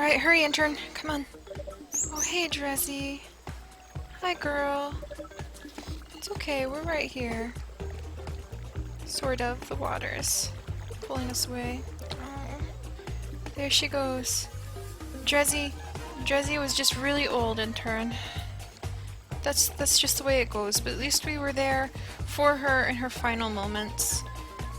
Alright, hurry, intern. Come on. Oh, hey, Dreszy. Hi, girl. It's okay, we're right here. Sort of. The water's pulling us away. Oh, there she goes. Dreszy was just really old, intern. That's just the way it goes, but at least we were there for her in her final moments.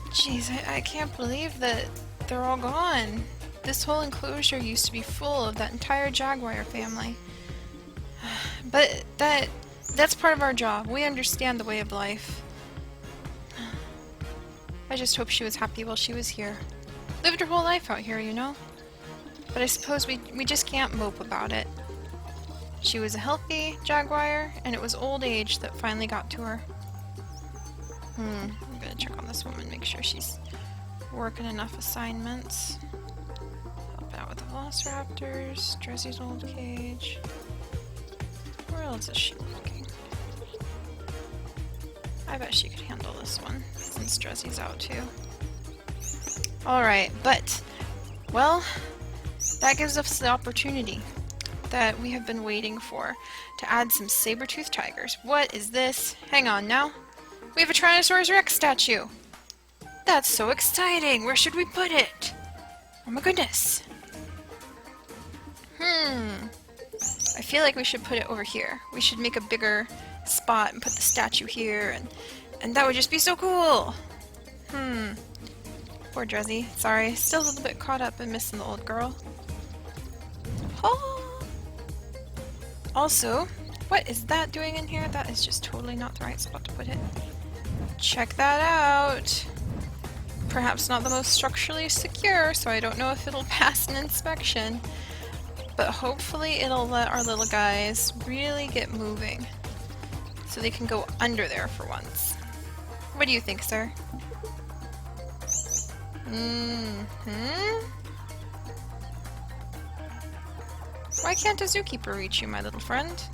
Jeez, I can't believe that they're all gone. This whole enclosure used to be full of that entire jaguar family. But that's part of our job. We understand the way of life. I just hope she was happy while she was here. Lived her whole life out here, you know? But I suppose we just can't mope about it. She was a healthy jaguar, and it was old age that finally got to her. I'm gonna check on this woman, make sure she's working enough assignments. Help out with the velociraptors, Dressy's old cage. Where else is she looking? I bet she could handle this one, since Dressy's out too. Alright, but, well, that gives us the opportunity that we have been waiting for to add some saber-toothed tigers. What is this? Hang on now. We have a Tyrannosaurus Rex statue! That's so exciting! Where should we put it? Oh my goodness! I feel like we should put it over here. We should make a bigger spot and put the statue here, and that would just be so cool! Poor Dreszy. Sorry, still a little bit caught up in missing the old girl. Oh! Also, what is that doing in here? That is just totally not the right spot to put it. Check that out! Perhaps not the most structurally secure, so I don't know if it'll pass an inspection. But hopefully it'll let our little guys really get moving. So they can go under there for once. What do you think, sir? Why can't a zookeeper reach you, my little friend?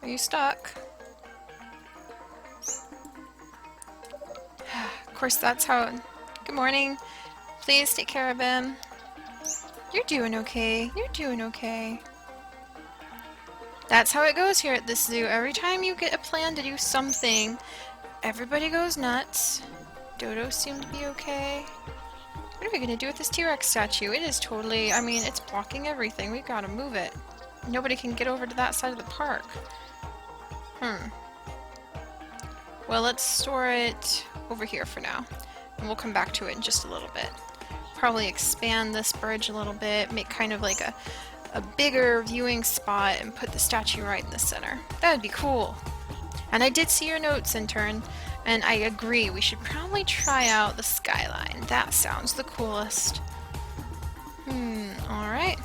Are you stuck? Of course, that's how... Good morning. Please take care of him. You're doing okay. You're doing okay. That's how it goes here at this zoo. Every time you get a plan to do something, everybody goes nuts. Dodo seemed to be okay. What are we gonna do with this T-Rex statue? It is totally... I mean, it's blocking everything. We've gotta move it. Nobody can get over to that side of the park. Well, let's store it over here for now. And we'll come back to it in just a little bit. Probably expand this bridge a little bit, make kind of like a bigger viewing spot, and put the statue right in the center. That would be cool. And I did see your notes, intern, and I agree, we should probably try out the skyline. That sounds the coolest. Alright.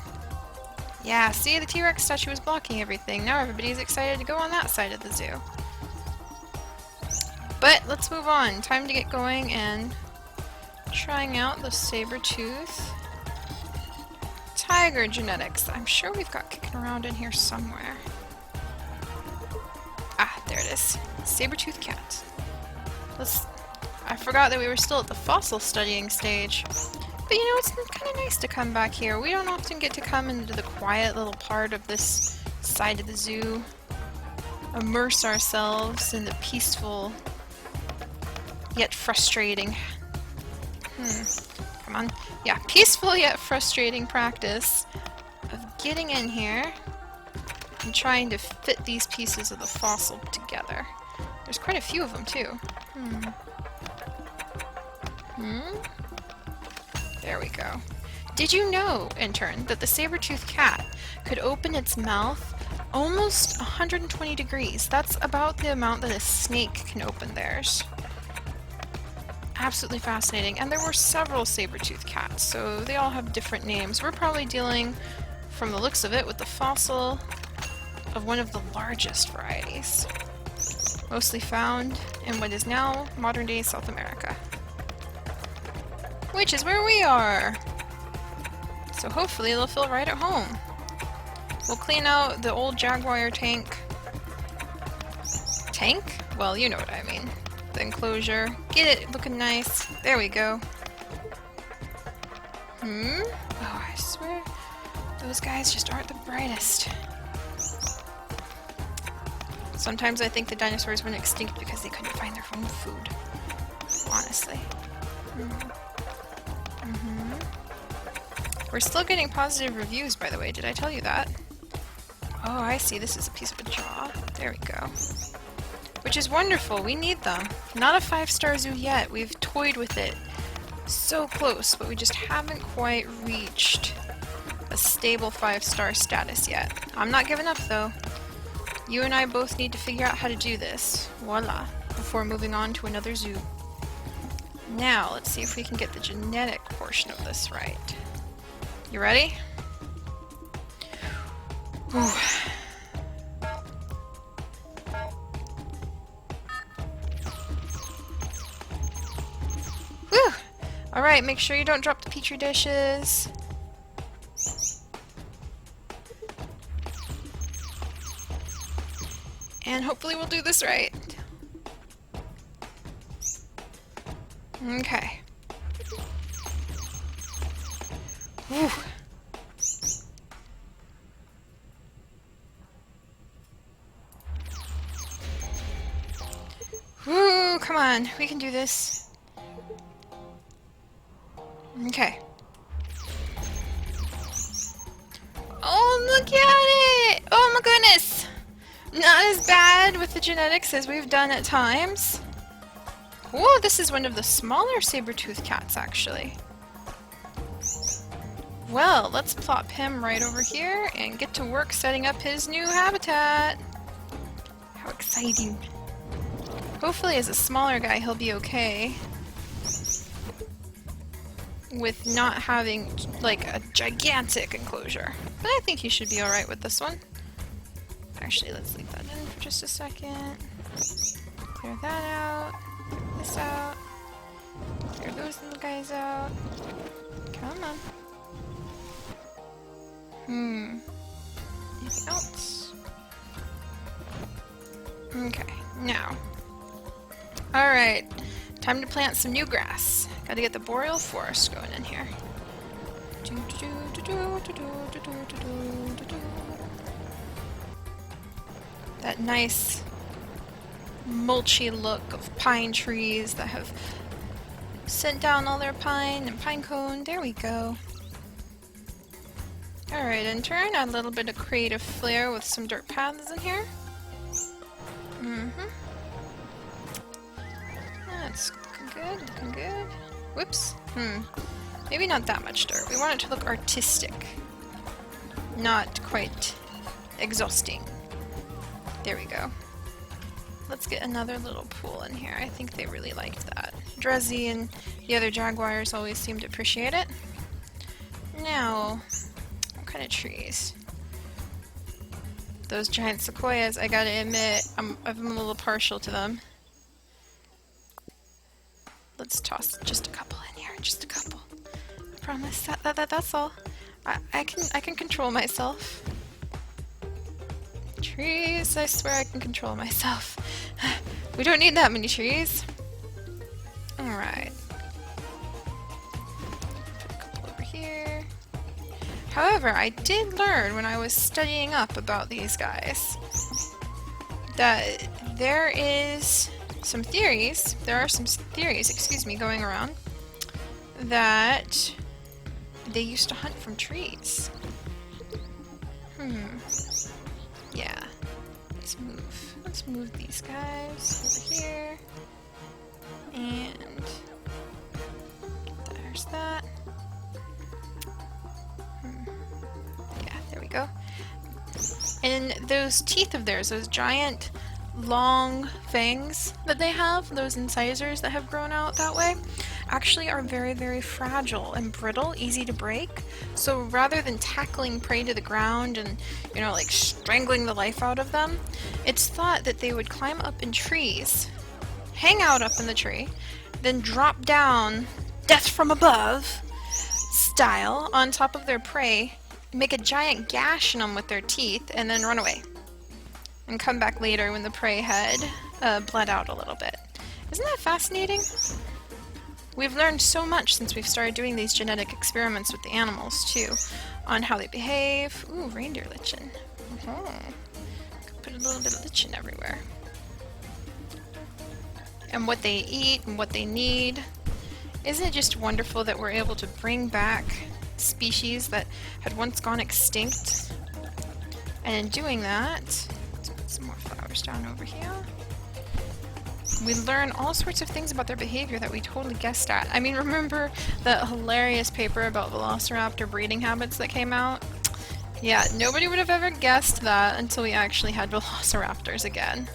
Yeah, see, the T-Rex statue was blocking everything. Now everybody's excited to go on that side of the zoo. But let's move on. Time to get going and trying out the saber-tooth tiger genetics. I'm sure we've got kicking around in here somewhere. Ah, there it is. Saber-tooth cat. I forgot that we were still at the fossil studying stage. But you know, it's kind of nice to come back here. We don't often get to come into the quiet little part of this side of the zoo. Immerse ourselves in the peaceful, yet frustrating... Come on. Yeah, peaceful yet frustrating practice of getting in here and trying to fit these pieces of the fossil together. There's quite a few of them, too. There we go. Did you know, intern, that the saber-toothed cat could open its mouth almost 120 degrees? That's about the amount that a snake can open theirs. Absolutely fascinating. And there were several saber-toothed cats, so they all have different names. We're probably dealing, from the looks of it, with the fossil of one of the largest varieties. Mostly found in what is now modern-day South America. Which is where we are! So hopefully they'll feel right at home. We'll clean out the old jaguar tank. Tank? Well, you know what I mean. the enclosure. Get it looking nice. There we go. Oh, I swear, those guys just aren't the brightest. Sometimes I think the dinosaurs went extinct because they couldn't find their own food. Honestly. We're still getting positive reviews, by the way. Did I tell you that? Oh, I see. This is a piece of a jaw. There we go. Which is wonderful. We need them. Not a 5-star zoo yet. We've toyed with it so close, but we just haven't quite reached a stable 5-star status yet. I'm not giving up, though. You and I both need to figure out how to do this. Voila. Before moving on to another zoo. Now, let's see if we can get the genetic portion of this right. You ready? Whew. Whew. Alright, make sure you don't drop the petri dishes. And hopefully we'll do this right. Okay. Whew. Woo, come on, we can do this. Okay. Oh, look at it! Oh my goodness! Not as bad with the genetics as we've done at times. Oh, this is one of the smaller saber-toothed cats, actually. Well, let's plop him right over here and get to work setting up his new habitat. How exciting. Hopefully as a smaller guy he'll be okay with not having like a gigantic enclosure. But I think he should be alright with this one. Actually, let's leave that in for just a second. Clear that out. Clear this out. Clear those little guys out. Come on. Anything else? Okay, now. Alright, time to plant some new grass. Gotta get the boreal forest going in here. That nice mulchy look of pine trees that have sent down all their pine and pine cone. There we go. Alright, intern, add a little bit of creative flair with some dirt paths in here. That's looking good, looking good. Whoops. Maybe not that much dirt. We want it to look artistic. Not quite exhausting. There we go. Let's get another little pool in here. I think they really liked that. Drezzy and the other jaguars always seem to appreciate it. Now, what kind of trees? Those giant sequoias, I gotta admit, I'm a little partial to them. Let's toss just a couple in here, just a couple. I promise. That's all. I can control myself. Trees, I swear I can control myself. We don't need that many trees. Alright. Put a couple over here. However, I did learn when I was studying up about these guys that there are some theories, excuse me, going around that they used to hunt from trees. Yeah. Let's move these guys over here. And there's that. Yeah, there we go. And those teeth of theirs, those giant long fangs that they have, those incisors that have grown out that way, actually are very, very fragile and brittle, easy to break. So rather than tackling prey to the ground and, you know, like strangling the life out of them, it's thought that they would climb up in trees, hang out up in the tree, then drop down death from above style on top of their prey, make a giant gash in them with their teeth, and then run away. And come back later when the prey had bled out a little bit. Isn't that fascinating? We've learned so much since we've started doing these genetic experiments with the animals, too, on how they behave. Ooh, reindeer lichen. Oh, put a little bit of lichen everywhere. And what they eat and what they need. Isn't it just wonderful that we're able to bring back species that had once gone extinct? And in doing that, let's put some more flowers down over here. We learn all sorts of things about their behavior that we totally guessed at. I mean, remember the hilarious paper about velociraptor breeding habits that came out? Yeah, nobody would have ever guessed that until we actually had velociraptors again.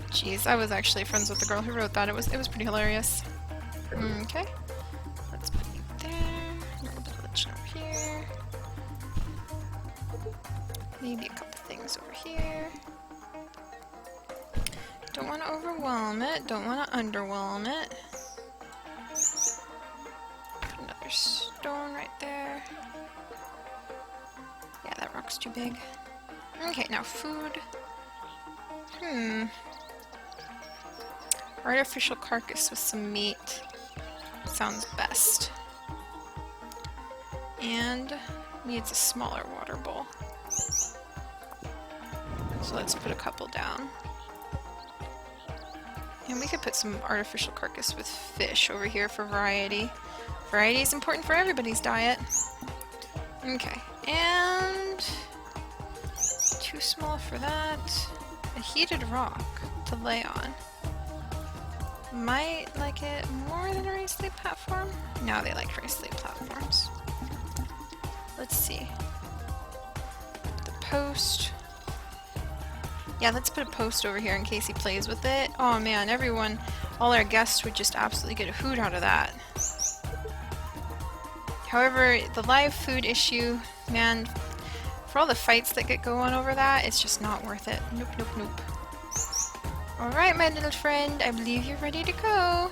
Jeez, I was actually friends with the girl who wrote that. It was pretty hilarious. Okay. Let's put you there. A little bit of lichen over here. Maybe a couple things over here. Don't want to overwhelm it. Don't want to underwhelm it. Put another stone right there. Yeah, that rock's too big. Okay, now food. Artificial carcass with some meat. Sounds best. And needs a smaller water bowl. So let's put a couple down. And we could put some artificial carcass with fish over here for variety. Variety is important for everybody's diet. Okay, and too small for that. A heated rock to lay on. Might like it more than a raised sleep platform? No, they like raised sleep platforms. Let's see. The post. Yeah, let's put a post over here in case he plays with it. Oh man, everyone, all our guests would just absolutely get a hoot out of that. However, the live food issue, man, for all the fights that get going over that, it's just not worth it. Nope, nope, nope. Alright, my little friend, I believe you're ready to go.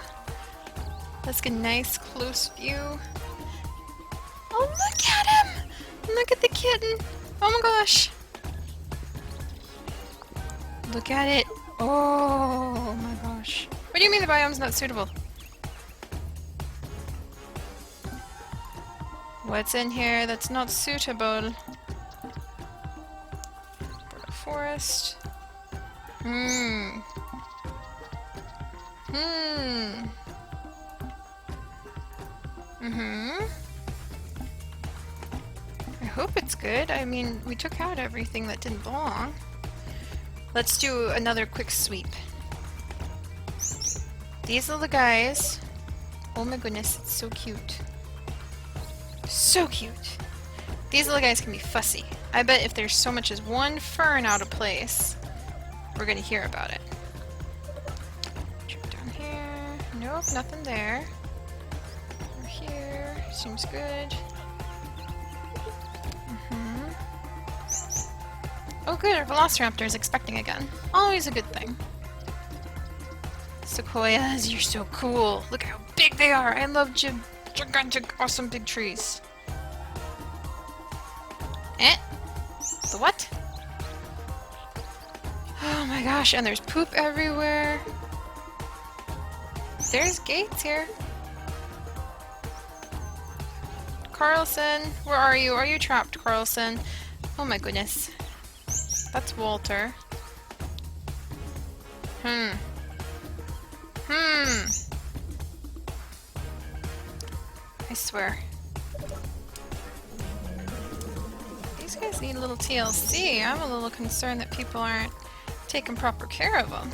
Let's get a nice close view. Oh, look at him! Look at the kitten! Oh my gosh! Look at it! Oh my gosh. What do you mean the biome's not suitable? What's in here that's not suitable? Forest. I hope it's good. I mean, we took out everything that didn't belong. Let's do another quick sweep. These little guys. Oh my goodness, it's so cute. So cute. These little guys can be fussy. I bet if there's so much as one fern out of place, we're gonna hear about it. Check down here. Nope, nothing there. Over here. Seems good. Oh good, our velociraptor is expecting again. Always a good thing. Sequoias, you're so cool. Look how big they are. I love gigantic, awesome big trees. Eh? The what? Oh my gosh, and there's poop everywhere. There's Gates here. Carlson, where are you? Are you trapped, Carlson? Oh my goodness. That's Walter. I swear. These guys need a little TLC. I'm a little concerned that people aren't taking proper care of them.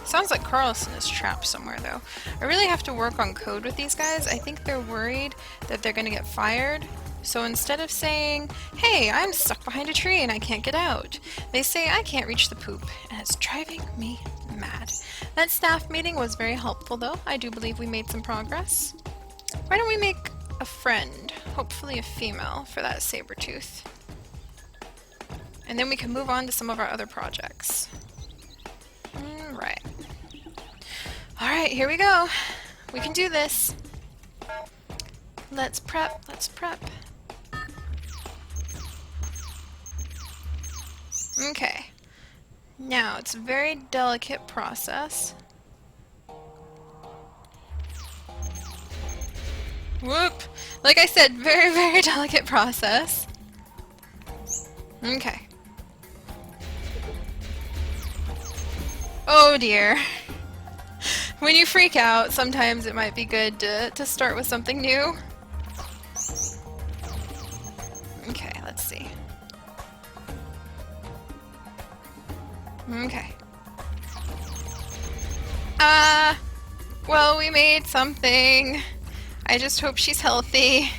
Sounds like Carlson is trapped somewhere though. I really have to work on code with these guys. I think they're worried that they're gonna get fired. So instead of saying, hey, I'm stuck behind a tree and I can't get out, they say I can't reach the poop, and it's driving me mad. That staff meeting was very helpful though. I do believe we made some progress. Why don't we make a friend, hopefully a female, for that saber tooth? And then we can move on to some of our other projects. Right. Alright, here we go. We can do this. Let's prep, let's prep. Okay. Now, it's a very delicate process. Whoop! Like I said, very, very delicate process. Okay. Oh dear. When you freak out, sometimes it might be good to start with something new. Okay, let's see. Okay. Well, we made something. I just hope she's healthy.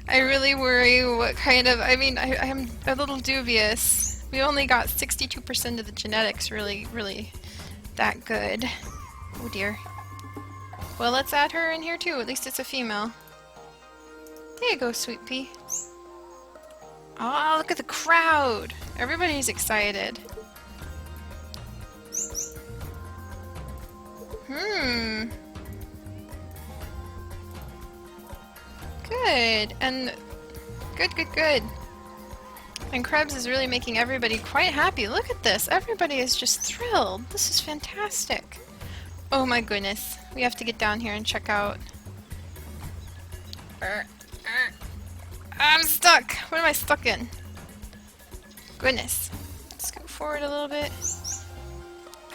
I really worry what kind of... I mean, I'm a little dubious. We only got 62% of the genetics really that good. Oh dear. Well, let's add her in here too. At least it's a female. There you go, Sweet Pea. Oh, look at the crowd! Everybody's excited. Good. And good. And Krebs is really making everybody quite happy. Look at this. Everybody is just thrilled. This is fantastic. Oh my goodness. We have to get down here and check out. I'm stuck. What am I stuck in? Goodness. Let's go forward a little bit.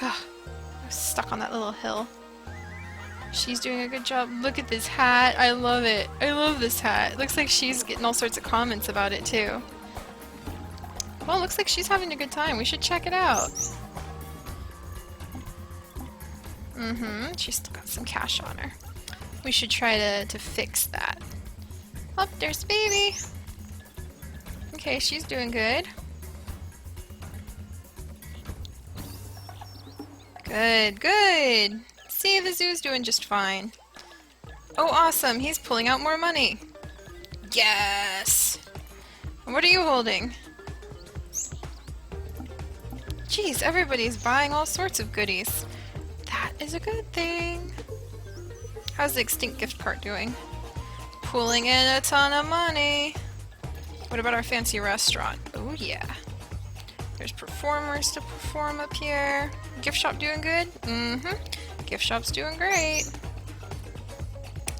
Oh, I was stuck on that little hill. She's doing a good job. Look at this hat. I love it. I love this hat. It looks like she's getting all sorts of comments about it too. Well, it looks like she's having a good time. We should check it out. She's still got some cash on her. We should try to fix that. Oh, there's baby. Okay, she's doing good. Good. See, the zoo's doing just fine. Oh, awesome. He's pulling out more money. Yes! What are you holding? Jeez, everybody's buying all sorts of goodies. That is a good thing. How's the extinct gift cart doing? Pulling in a ton of money. What about our fancy restaurant? Oh yeah. There's performers to perform up here. Gift shop doing good? Gift shop's doing great.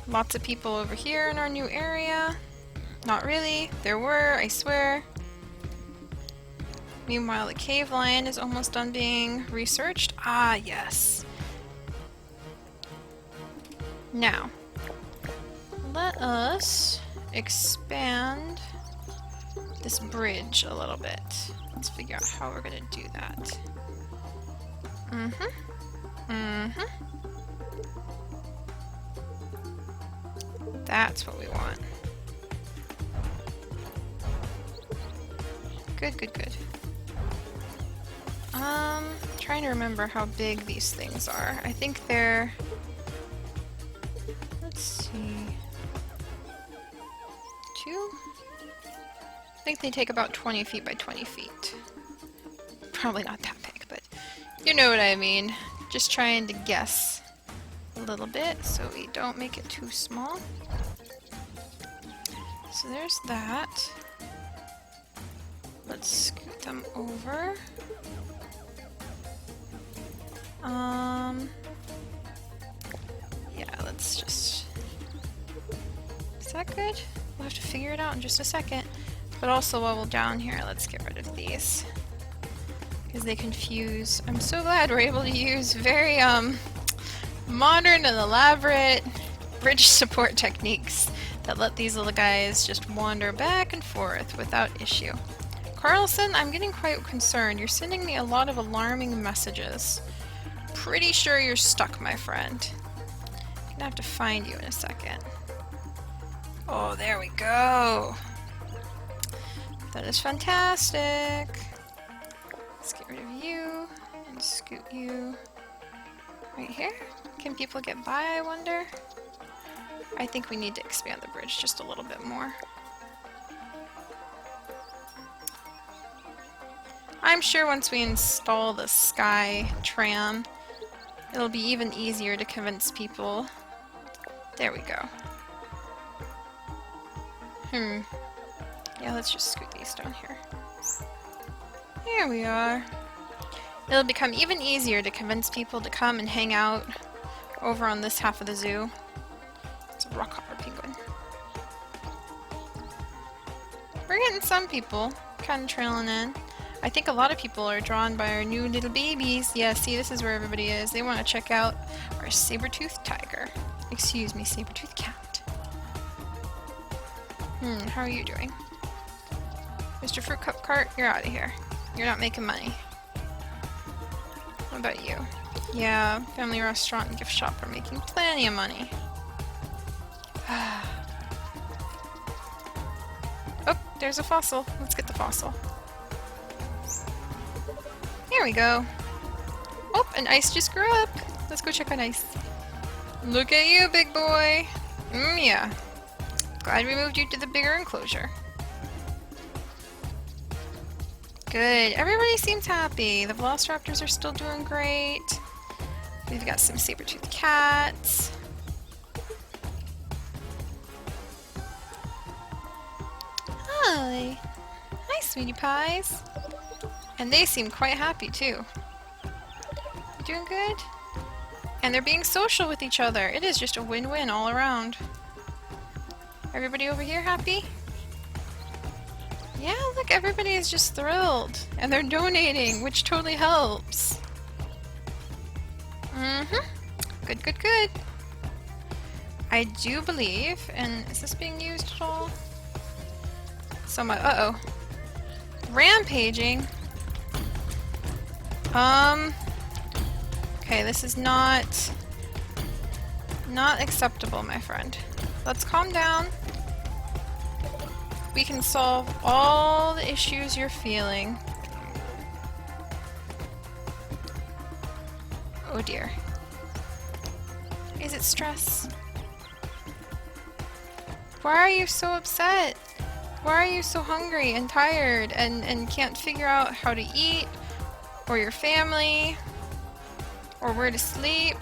Lots of people over here in our new area. Not really. There were, I swear. Meanwhile, the cave lion is almost done being researched. Ah, yes. Now, let us expand this bridge a little bit. Let's figure out how we're gonna do that. That's what we want. Good. Trying to remember how big these things are. I think they're... Let's see... 2? I think they take about 20 feet by 20 feet. Probably not that big, but you know what I mean. Just trying to guess a little bit so we don't make it too small. So there's that. Let's scoot them over. Yeah, let's just... Is that good? We'll have to figure it out in just a second. But also while we're down here, let's get rid of these. Because they confuse. I'm so glad we're able to use very, modern and elaborate bridge support techniques that let these little guys just wander back and forth without issue. Carlson, I'm getting quite concerned. You're sending me a lot of alarming messages. Pretty sure you're stuck, my friend. I'm gonna have to find you in a second. Oh, there we go. That is fantastic. Let's get rid of you and scoot you right here. Can people get by, I wonder? I think we need to expand the bridge just a little bit more. I'm sure once we install the sky tram, it'll be even easier to convince people. There we go. Yeah, let's just scoot these down here. Here we are. It'll become even easier to convince people to come and hang out over on this half of the zoo. It's a rockhopper penguin. We're getting some people kind of trailing in. I think a lot of people are drawn by our new little babies. Yeah, see, this is where everybody is. They want to check out our saber-toothed tiger. Excuse me, saber-toothed cat. How are you doing? Mr. Fruit Cup Cart, you're out of here. You're not making money. What about you? Yeah, family restaurant and gift shop are making plenty of money. Oh, there's a fossil. Let's get the fossil. Here we go. Oh, and ice just grew up. Let's go check on ice. Look at you, big boy. Yeah. Glad we moved you to the bigger enclosure. Good. Everybody seems happy. The velociraptors are still doing great. We've got some saber-toothed cats. Hi. Hi, sweetie pies. And they seem quite happy, too. You doing good? And they're being social with each other. It is just a win-win all around. Everybody over here happy? Yeah, look, everybody is just thrilled. And they're donating, which totally helps. Good, good, good. I do believe, and is this being used at all? So my, uh-oh. Rampaging? Okay, this is not acceptable, my friend. Let's calm down. We can solve all the issues you're feeling. Oh dear. Is it stress? Why are you so upset? Why are you so hungry and tired and can't figure out how to eat, or your family, or where to sleep?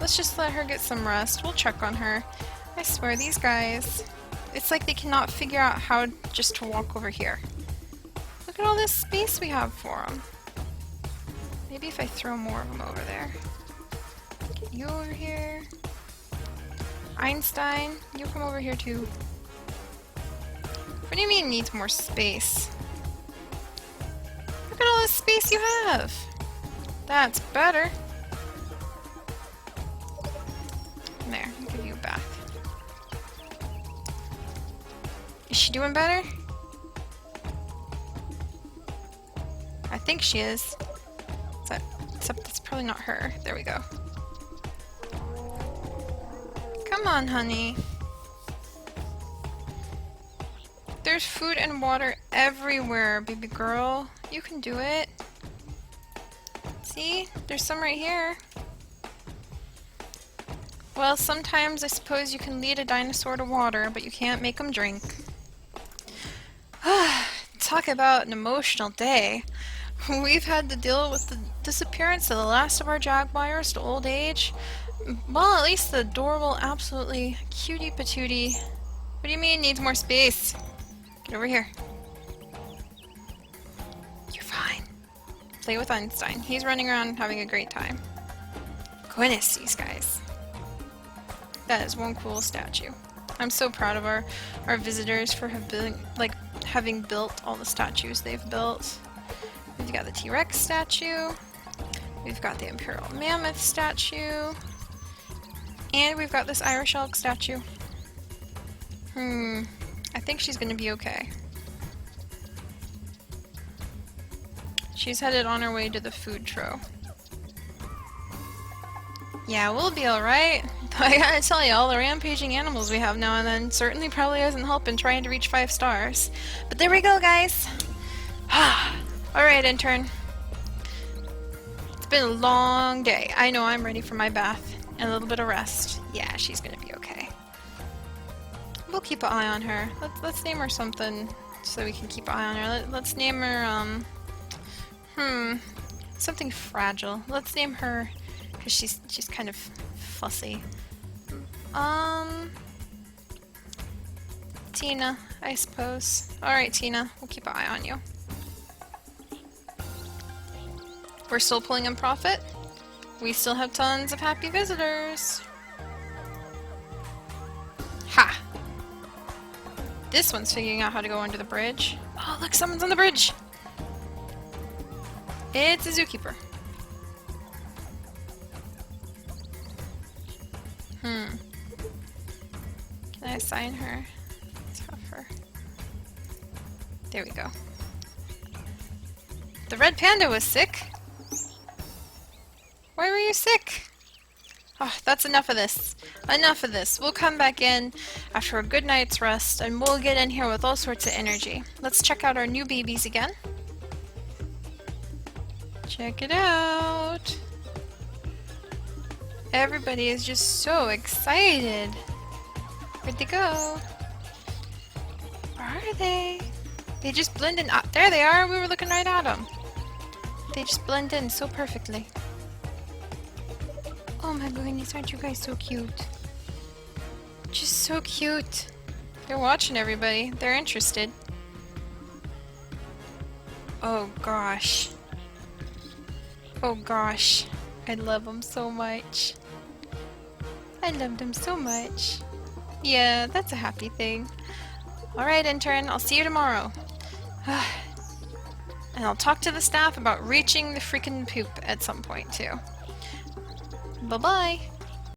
Let's just let her get some rest. We'll check on her. I swear, these guys, it's like they cannot figure out how just to walk over here. Look at all this space we have for them. Maybe if I throw more of them over there. Get you over here. Einstein, you come over here too. What do you mean needs more space? Look at all this space you have. That's better. There, I'll give you a bath. Is she doing better? I think she is. Except that's probably not her. There we go. Come on, honey. There's food and water everywhere, baby girl. You can do it. See? There's some right here. Well, sometimes I suppose you can lead a dinosaur to water, but you can't make them drink. Talk about an emotional day. We've had to deal with the disappearance of the last of our jaguars to old age. Well, at least the adorable, absolutely cutie patootie. What do you mean needs more space? Get over here. You're fine. Play with Einstein. He's running around having a great time. Goodness, these guys. That is one cool statue. I'm so proud of our visitors for having built all the statues they've built. We've got the T-Rex statue. We've got the Imperial Mammoth statue. And we've got this Irish elk statue. I think she's gonna be okay. She's headed on her way to the food trough. Yeah, we'll be alright. I gotta tell you, all the rampaging animals we have now and then certainly probably isn't helping trying to reach 5 stars. But there we go, guys! Alright, intern. It's been a long day. I know I'm ready for my bath and a little bit of rest. Yeah, she's gonna be okay. We'll keep an eye on her. Let's name her something so we can keep an eye on her. Let's name her, something fragile. Let's name her, because she's kind of fussy. Tina, I suppose. Alright, Tina, we'll keep an eye on you. We're still pulling in profit. We still have tons of happy visitors. Ha! this one's figuring out how to go under the bridge. Oh, look, someone's on the bridge! It's a zookeeper. Can I assign her? Let's have her. There we go. The red panda was sick. Why were you sick? Oh, that's enough of this. Enough of this. We'll come back in after a good night's rest and we'll get in here with all sorts of energy. Let's check out our new babies again. Check it out. Everybody is just so excited. Where'd they go? Where are they? They just blend in. Ah, there they are. We were looking right at them. They just blend in so perfectly. Oh my goodness, aren't you guys so cute? Just so cute. They're watching everybody. They're interested. Oh gosh. Oh gosh. I love them so much. I love them so much. Yeah, that's a happy thing. Alright, intern, I'll see you tomorrow. And I'll talk to the staff about reaching the freaking poop at some point, too. Bye-bye!